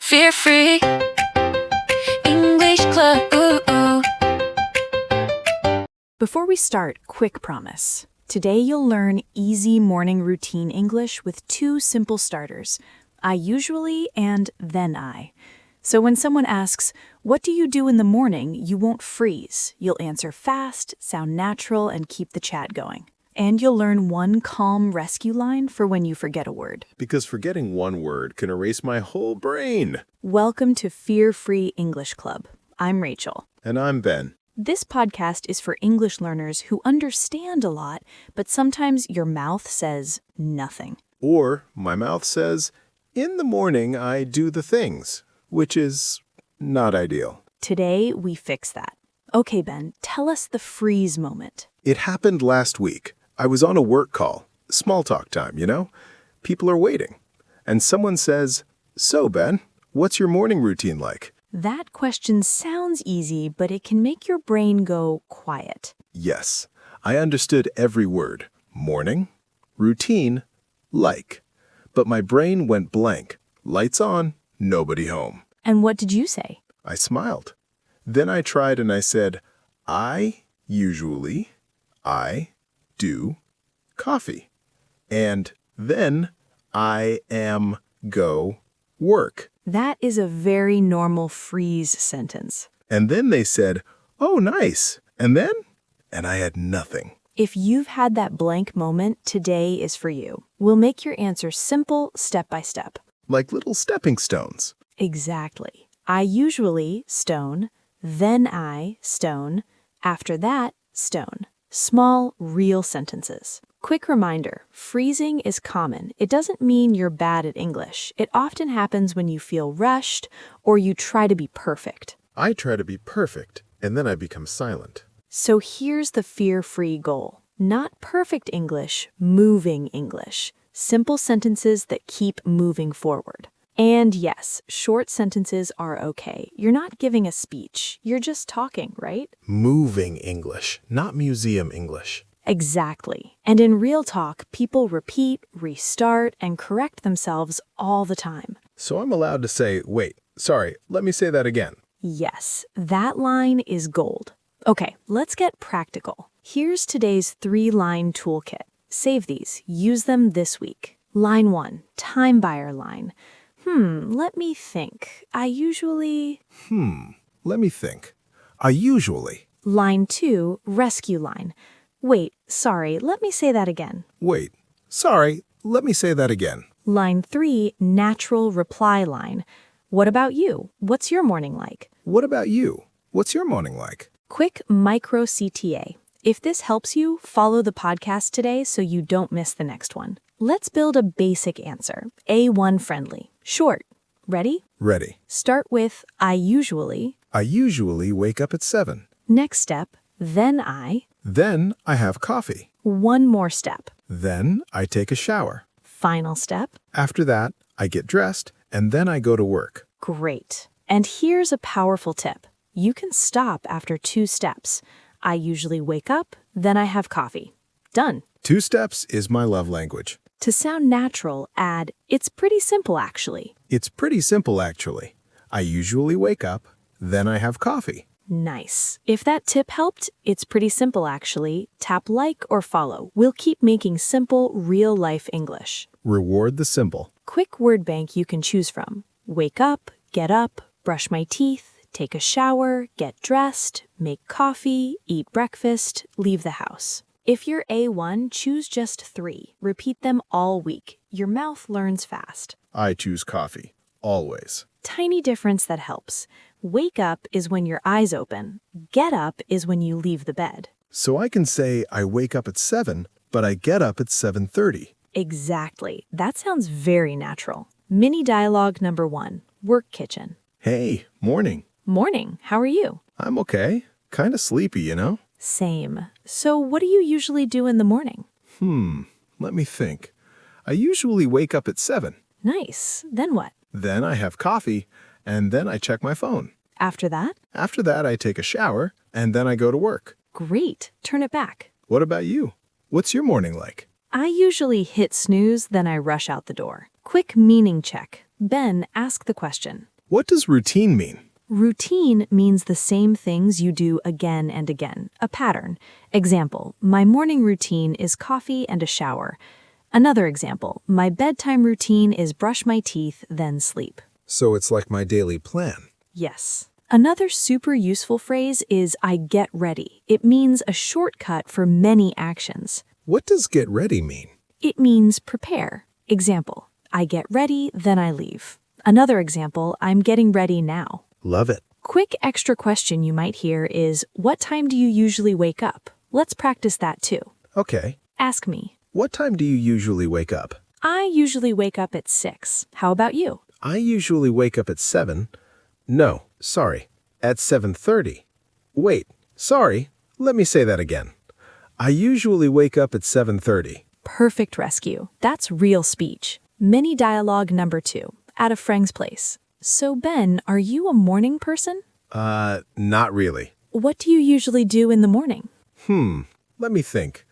Fear Free English Club. Ooh, ooh. Before we start, quick promise. Today you'll learn easy morning routine English with two simple starters, I usually and then I. So when someone asks, what do you do in the morning, you won't freeze. You'll answer fast, sound natural, and keep the chat going. And you'll learn one calm rescue line for when you forget a word. Because forgetting one word can erase my whole brain. Welcome to Fear Free English Club. I'm Rachel. And I'm Ben. This podcast is for English learners who understand a lot, but sometimes your mouth says nothing. Or my mouth says, in the morning I do the things, which is not ideal. Today, we fix that. Okay, Ben, tell us the freeze moment. It happened last week. I was on a work call. Small talk time, you know? People are waiting. And someone says, so Ben, what's your morning routine like? That question sounds easy, but it can make your brain go quiet. Yes, I understood every word. Morning, routine, like. But my brain went blank. Lights on, nobody home. And what did you say? I smiled. Then I tried and I said, I do coffee. And then I am go work. That is a very normal freeze sentence. And then they said, oh, nice. And then? And I had nothing. If you've had that blank moment, today is for you. We'll make your answer simple, step by step. Like little stepping stones. Exactly. I usually stone, then I stone, after that stone. Small, real sentences. Quick reminder, freezing is common. It doesn't mean you're bad at English. It often happens when you feel rushed or you try to be perfect. I try to be perfect, and then I become silent. So here's the fear-free goal. Not perfect English, moving English. Simple sentences that keep moving forward. And yes, short sentences are okay. You're not giving a speech. You're just talking, right? Moving English, not museum English. Exactly. And in real talk, people repeat, restart, and correct themselves all the time. So I'm allowed to say, wait, sorry, let me say that again. Yes, that line is gold. Okay, let's get practical. Here's today's 3-line toolkit. Save these. Use them this week. Line 1, time buyer line. Let me think. Let me think. I usually. Line 2, rescue line. Wait, sorry, let me say that again. Wait, sorry, let me say that again. Line 3, natural reply line. What about you? What's your morning like? What about you? What's your morning like? Quick micro CTA. If this helps you, follow the podcast today so you don't miss the next one. Let's build a basic answer. A1 friendly. Short. Ready? Ready. Start with I usually. I usually wake up at 7. Next step, then I. Then I have coffee. One more step. Then I take a shower. Final step. After that, I get dressed, and then I go to work. Great. And here's a powerful tip. You can stop after 2 steps. I usually wake up, then I have coffee. Done. 2 steps is my love language. To sound natural, add, it's pretty simple actually. It's pretty simple, actually. I usually wake up, then I have coffee. Nice. If that tip helped, it's pretty simple actually. Tap like or follow. We'll keep making simple, real-life English. Reward the simple. Quick word bank you can choose from. Wake up, get up, brush my teeth, take a shower, get dressed, make coffee, eat breakfast, leave the house. If you're A1, choose just 3. Repeat them all week. Your mouth learns fast. I choose coffee. Always. Tiny difference that helps. Wake up is when your eyes open. Get up is when you leave the bed. So I can say I wake up at 7, but I get up at 7:30. Exactly. That sounds very natural. Mini dialogue number 1. Work kitchen. Hey, morning. Morning. How are you? I'm okay. Kind of sleepy, you know? Same. So what do you usually do in the morning? Let me think. I usually wake up at 7. Nice. Then what? Then I have coffee, and then I check my phone. After that? After that, I take a shower, and then I go to work. Great. Turn it back. What about you? What's your morning like? I usually hit snooze, then I rush out the door. Quick meaning check. Ben, ask the question. What does routine mean? Routine means the same things you do again and again, a pattern. Example, my morning routine is coffee and a shower. Another example, my bedtime routine is brush my teeth, then sleep. So it's like my daily plan. Yes. Another super useful phrase is I get ready. It means a shortcut for many actions. What does get ready mean? It means prepare. Example, I get ready, then I leave. Another example, I'm getting ready now. Love it. Quick extra question you might hear is, what time do you usually wake up? Let's practice that too. Okay. Ask me. What time do you usually wake up? I usually wake up at 6. How about you? I usually wake up at 7. No, sorry, at 7:30. Wait, sorry, let me say that again. I usually wake up at 7:30. Perfect rescue. That's real speech. Mini dialogue number 2. At a friend's place. So Ben, are you a morning person? Not really. What do you usually do in the morning? Let me think.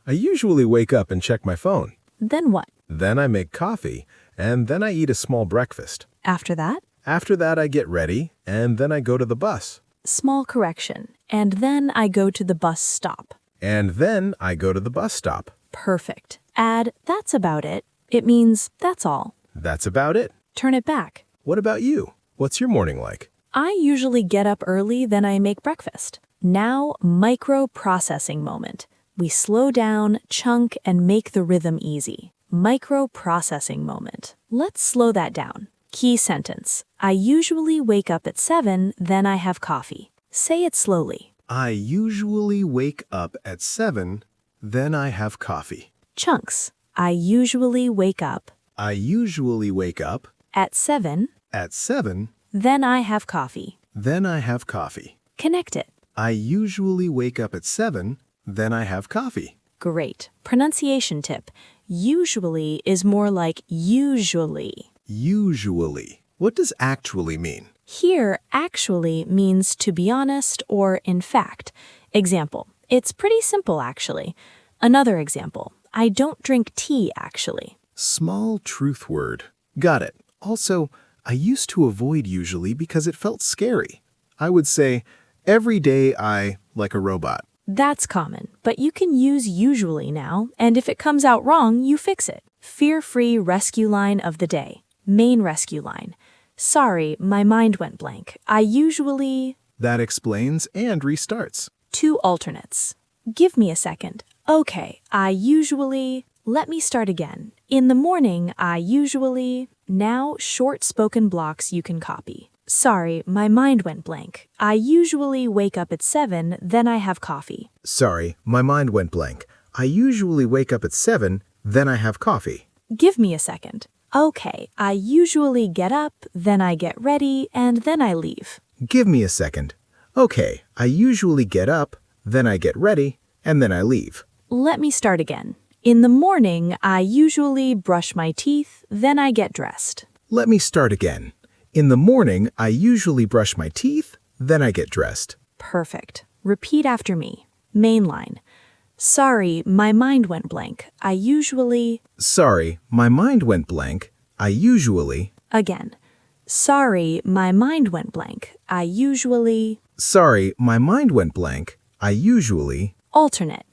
I usually wake up and check my phone. Then what? Then I make coffee, and then I eat a small breakfast. After that? After that, I get ready, and then I go to the bus. Small correction. And then I go to the bus stop. And then I go to the bus stop. Perfect. Add, that's about it. It means that's all. That's about it. Turn it back. What about you? What's your morning like? I usually get up early, then I make breakfast. Now, micro-processing moment. We slow down, chunk, and make the rhythm easy. Micro-processing moment. Let's slow that down. Key sentence. I usually wake up at 7, then I have coffee. Say it slowly. I usually wake up at 7, then I have coffee. Chunks. I usually wake up I usually wake up at 7, at 7, then I have coffee. then I have coffee. Connect it. I usually wake up at 7, then I have coffee. Great. Pronunciation tip. Usually is more like usually. Usually. What does actually mean? Here, actually means to be honest or in fact. Example, it's pretty simple actually. Another example, I don't drink tea actually. Small truth word. Got it. Also, I used to avoid usually because it felt scary. I would say, every day I, like a robot. That's common, but you can use usually now, and if it comes out wrong, you fix it. Fear-free rescue line of the day. Main rescue line. Sorry, my mind went blank. I usually... That explains and restarts. 2 alternates. Give me a second. Okay, I usually... Let me start again. In the morning, I usually... Now, short spoken blocks you can copy. Sorry, my mind went blank. I usually wake up at 7, then I have coffee. Sorry, my mind went blank. I usually wake up at 7, then I have coffee. Give me a second. Okay, I usually get up, then I get ready, and then I leave. Give me a second. Okay, I usually get up, then I get ready, and then I leave. Let me start again. In the morning, I usually brush my teeth, then I get dressed. Let me start again. In the morning, I usually brush my teeth, then I get dressed. Perfect. Repeat after me. Main line. Sorry, my mind went blank. I usually... Sorry, my mind went blank. I usually... Again. Sorry, my mind went blank. I usually... Sorry, my mind went blank. I usually... Alternate.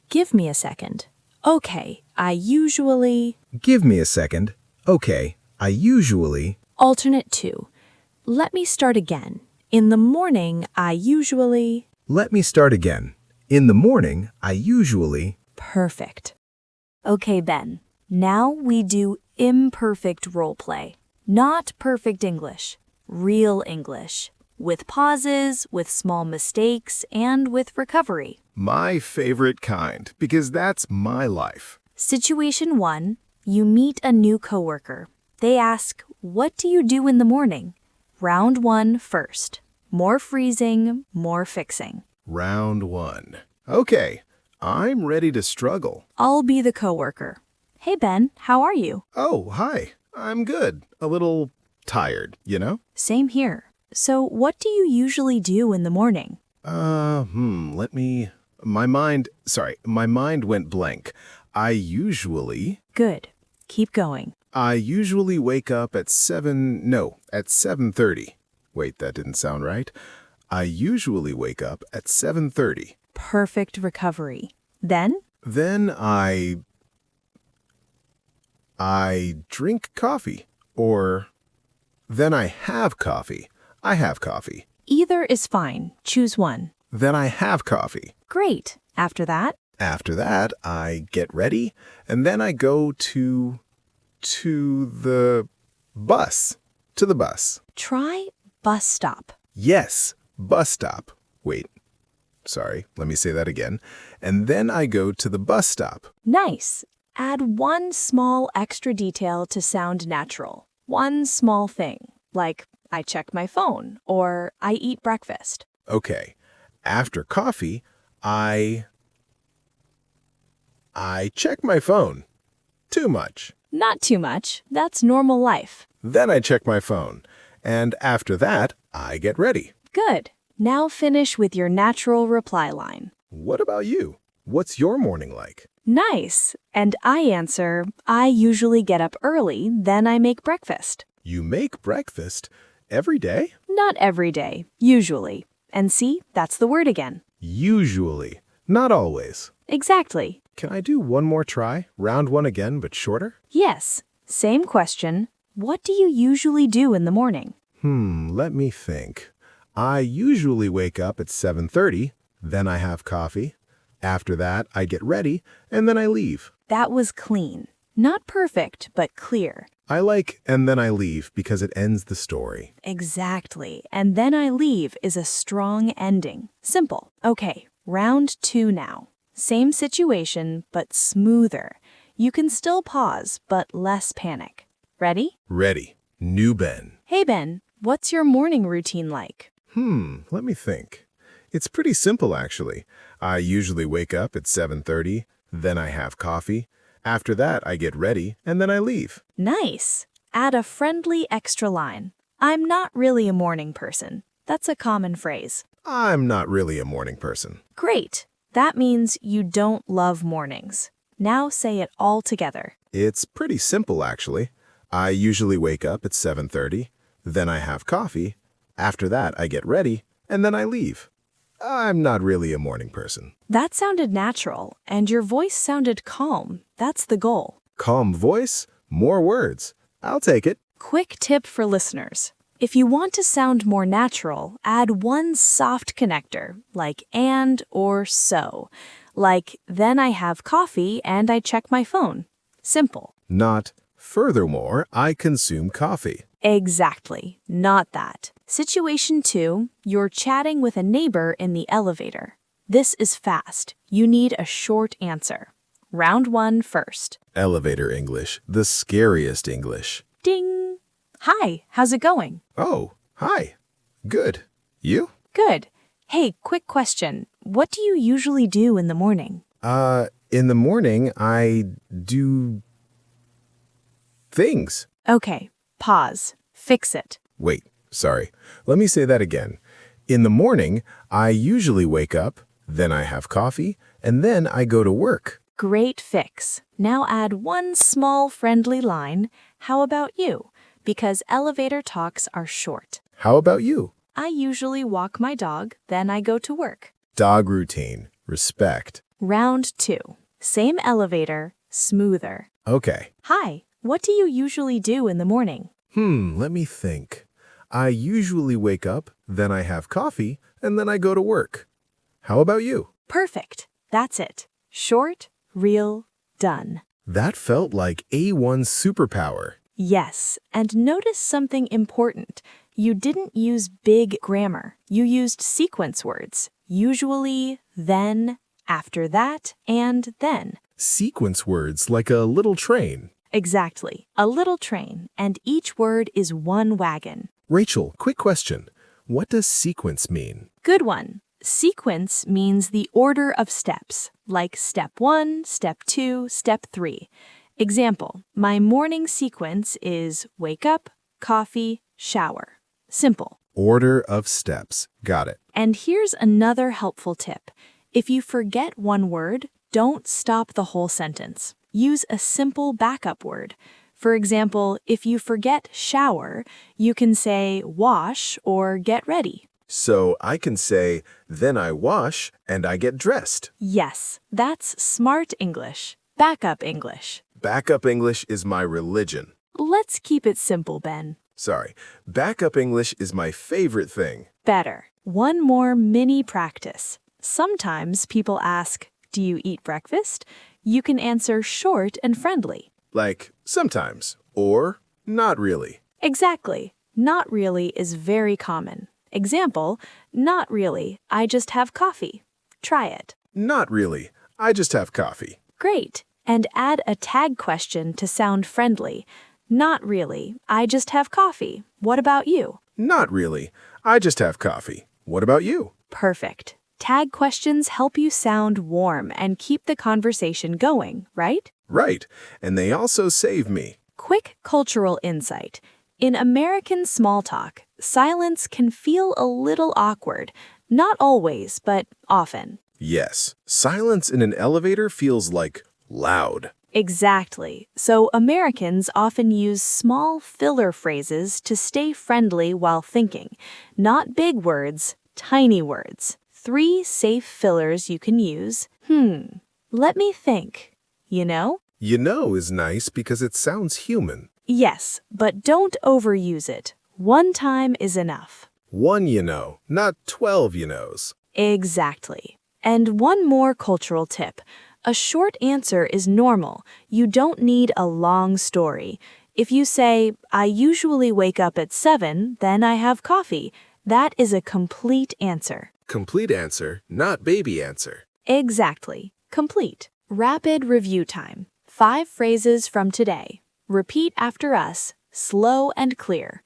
Give me a second. Okay, I usually... Give me a second. Okay, I usually... Alternate 2. Let me start again. In the morning, I usually... Let me start again. In the morning, I usually... Perfect. Okay, Ben. Now we do imperfect role play. Not perfect English. Real English. With pauses, with small mistakes, and with recovery. My favorite kind, because that's my life. Situation 1. You meet a new coworker. They ask, what do you do in the morning? Round 1 first. More freezing, more fixing. Round 1. Okay, I'm ready to struggle. I'll be the coworker. Hey Ben, how are you? Oh, hi. I'm good. A little tired, you know? Same here. So what do you usually do in the morning? My mind went blank. I usually... Good. Keep going. I usually wake up at 7:30. Wait, that didn't sound right. I usually wake up at 7:30. Perfect recovery. Then, Then I drink coffee. Or then I have coffee. I have coffee. either is fine. Choose one. Then I have coffee. Great. After that, After that, I get ready, and then I go to the bus. To the bus. try bus stop. Yes, bus stop. Wait, sorry, let me say that again. And then I go to the bus stop. Nice. Add one small extra detail to sound natural. One small thing, like I check my phone or I eat breakfast. Okay, after coffee, I check my phone. Too much. Not too much. That's normal life. Then I check my phone. And after that, I get ready. Good. Now finish with your natural reply line. What about you? What's your morning like? Nice. And I answer, I usually get up early, then I make breakfast. You make breakfast every day? Not every day, usually. And see, that's the word again. Usually. Not always. Exactly. Can I do one more try? Round one again, but shorter? Yes. Same question. What do you usually do in the morning? Let me think. I usually wake up at 7:30, then I have coffee. After that, I get ready, and then I leave. That was clean. Not perfect, but clear. I like "and then I leave" because it ends the story. Exactly. And then I leave is a strong ending. Simple. Okay, round 2 now. Same situation, but smoother. You can still pause, but less panic. Ready? Ready. New Ben. Hey, Ben, what's your morning routine like? Let me think. It's pretty simple, actually. I usually wake up at 7:30, then I have coffee. After that, I get ready, and then I leave. Nice. Add a friendly extra line. I'm not really a morning person. That's a common phrase. I'm not really a morning person. Great. That means you don't love mornings. Now say it all together. It's pretty simple, actually. I usually wake up at 7:30, then I have coffee. After that, I get ready, and then I leave. I'm not really a morning person. That sounded natural, and your voice sounded calm. That's the goal. Calm voice, more words. I'll take it. Quick tip for listeners. If you want to sound more natural, add one soft connector, like and or so. Like, then I have coffee and I check my phone. Simple. Not, furthermore, I consume coffee. Exactly. Not that. Situation 2, you're chatting with a neighbor in the elevator. This is fast. You need a short answer. Round 1 first. Elevator English, the scariest English. Ding! Hi, how's it going? Oh, hi. Good. You? Good. Hey, quick question. What do you usually do in the morning? In the morning, I do things. Okay, pause. Fix it. Wait, sorry. Let me say that again. In the morning, I usually wake up, then I have coffee, and then I go to work. Great fix. Now add one small friendly line. How about you? Because elevator talks are short. How about you? I usually walk my dog, then I go to work. Dog routine. Respect. Round 2. Same elevator, smoother. Okay. Hi, what do you usually do in the morning? Let me think. I usually wake up, then I have coffee, and then I go to work. How about you? Perfect. That's it. Short, real, done. That felt like A1 superpower. Yes, and notice something important. You didn't use big grammar. You used sequence words. Usually, then, after that, and then. Sequence words like a little train. Exactly. A little train, and each word is one wagon. Rachel, quick question. What does sequence mean? Good one. Sequence means the order of steps, like step 1, step 2, step 3. Example, my morning sequence is wake up, coffee, shower. Simple. Order of steps. Got it. And here's another helpful tip. If you forget one word, don't stop the whole sentence. Use a simple backup word. For example, if you forget shower, you can say wash or get ready. So I can say, then I wash and I get dressed. Yes, that's smart English. Backup English. Backup English is my religion. Let's keep it simple, Ben. Sorry, backup English is my favorite thing. Better. One more mini practice. Sometimes people ask, do you eat breakfast? You can answer short and friendly. Like, sometimes, or not really. Exactly. Not really is very common. Example, not really, I just have coffee. Try it. Not really, I just have coffee. Great. And add a tag question to sound friendly. Not really, I just have coffee. What about you? Not really, I just have coffee. What about you? Perfect. Tag questions help you sound warm and keep the conversation going, right? Right, and they also save me. Quick cultural insight. In American small talk, silence can feel a little awkward. Not always, but often. Yes, silence in an elevator feels like loud. Exactly. So Americans often use small filler phrases to stay friendly while thinking. Not big words, tiny words. 3 safe fillers you can use. Let me think. You know? You know is nice because it sounds human. Yes, but don't overuse it. One time is enough. 1 you know, not 12 you knows. Exactly. And one more cultural tip. A short answer is normal. You don't need a long story. If you say, I usually wake up at 7, then I have coffee, that is a complete answer. Complete answer, not baby answer. Exactly. Complete. Rapid review time. 5 phrases from today. Repeat after us, slow and clear.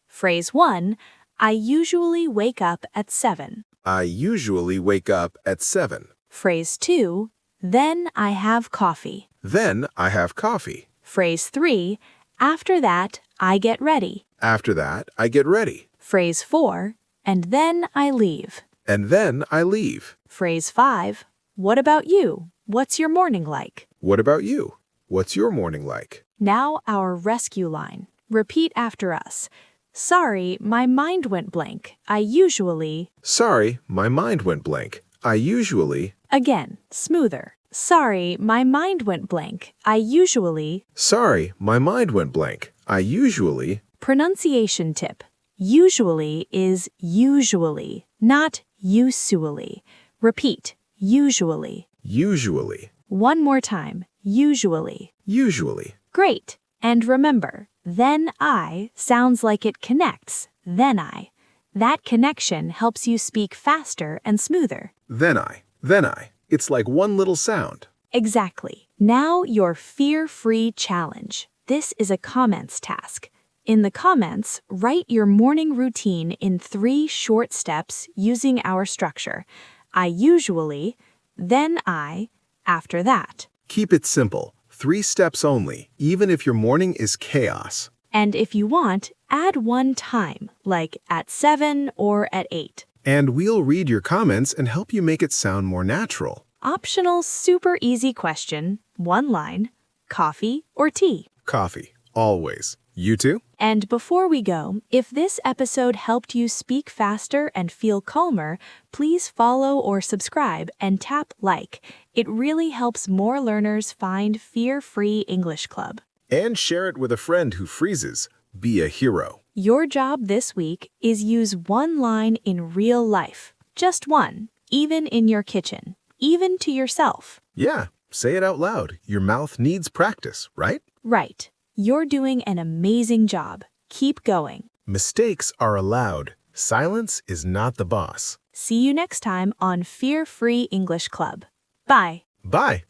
Phrase 1, I usually wake up at 7. I usually wake up at 7. Phrase 2, then I have coffee. Then I have coffee. Phrase 3, after that, I get ready. After that, I get ready. Phrase 4, and then I leave. And then I leave. Phrase 5, what about you? What's your morning like? What about you? What's your morning like? Now our rescue line. Repeat after us. Sorry, my mind went blank. I usually... Sorry, my mind went blank. I usually... Again, smoother. Sorry, my mind went blank. I usually... Sorry, my mind went blank. I usually... Pronunciation tip. Usually is usually, not usually. Repeat, usually. Usually. One more time, usually. Usually. Great. And remember, then I sounds like it connects, then I. That connection helps you speak faster and smoother. Then I. Then I. It's like one little sound. Exactly. Now your fear-free challenge. This is a comments task. In the comments, write your morning routine in 3 short steps using our structure. I usually, then I, after that. Keep it simple. 3 steps only, even if your morning is chaos. And if you want, add one time, like at 7 or at 8. And we'll read your comments and help you make it sound more natural. Optional super easy question, 1 line, coffee or tea? Coffee, always. You too? And before we go, if this episode helped you speak faster and feel calmer, please follow or subscribe and tap like. It really helps more learners find Fear-Free English Club. And share it with a friend who freezes. Be a hero. Your job this week is use 1 line in real life. Just 1, even in your kitchen, even to yourself. Yeah, say it out loud. Your mouth needs practice, right? Right. You're doing an amazing job. Keep going. Mistakes are allowed. Silence is not the boss. See you next time on Fear-Free English Club. Bye. Bye.